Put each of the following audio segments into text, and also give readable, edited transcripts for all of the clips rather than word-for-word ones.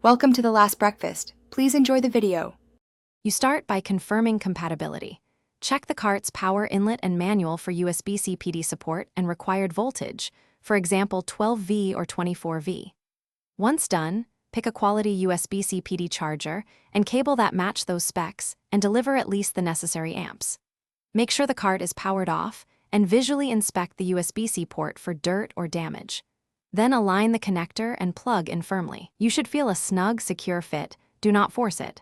Welcome to The Last Breakfast. Please enjoy the video. You start by confirming compatibility. Check the cart's power inlet and manual for USB-C PD support and required voltage, for example 12V or 24V. Once done, pick a quality USB-C PD charger and cable that match those specs and deliver at least the necessary amps. Make sure the cart is powered off and visually inspect the USB-C port for dirt or damage. Then align the connector and plug in firmly. You should feel a snug, secure fit. Do not force it.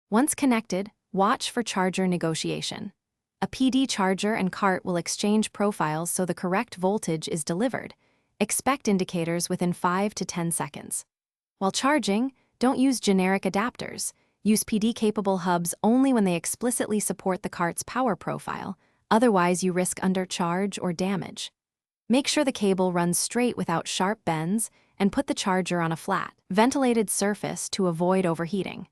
Once connected, watch for charger negotiation. A PD charger and cart will exchange profiles so the correct voltage is delivered. Expect indicators within 5 to 10 seconds. While charging, don't use generic adapters. Use PD-capable hubs only when they explicitly support the cart's power profile, otherwise you risk undercharge or damage. Make sure the cable runs straight without sharp bends and put the charger on a flat, ventilated surface to avoid overheating.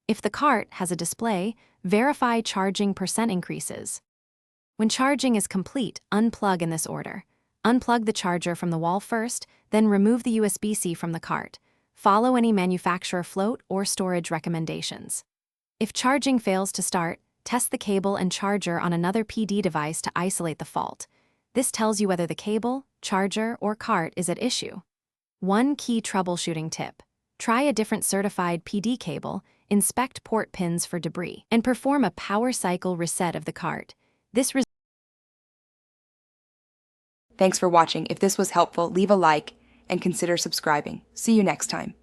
If the cart has a display, verify charging percent increases. When charging is complete, unplug in this order. Unplug the charger from the wall first, then remove the USB-C from the cart. Follow any manufacturer float or storage recommendations. If charging fails to start, test the cable and charger on another PD device to isolate the fault. This tells you whether the cable, charger, or cart is at issue. One key troubleshooting tip: try a different certified PD cable, inspect port pins for debris, and perform a power cycle reset of the cart. Thanks for watching. If this was helpful, leave a like and consider subscribing. See you next time.